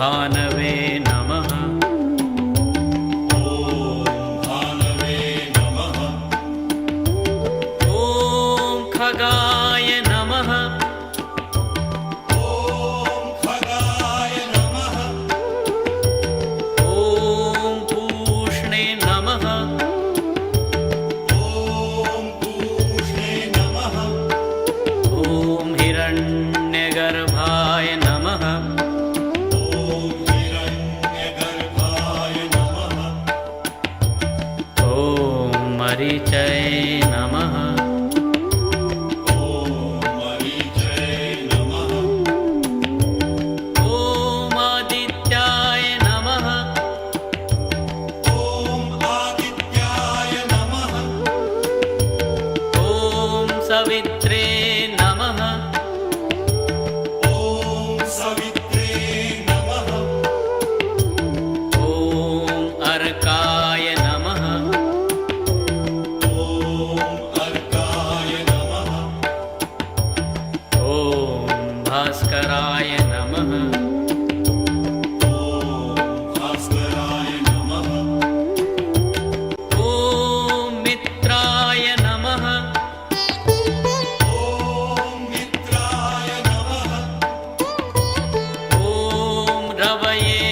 भानवे नमः। ॐ खगाय नमः। ॐ पूष्णे नमः। ॐ हिरण्यगर्भाय नमः। ॐ मरीचये नमः। ॐ आदित्याय नमः। ॐ सवित्रे नमः। ॐ अर्काय नमः। ॐ भास्कराय नमः। ॐ मित्राय नमः। ॐ रवये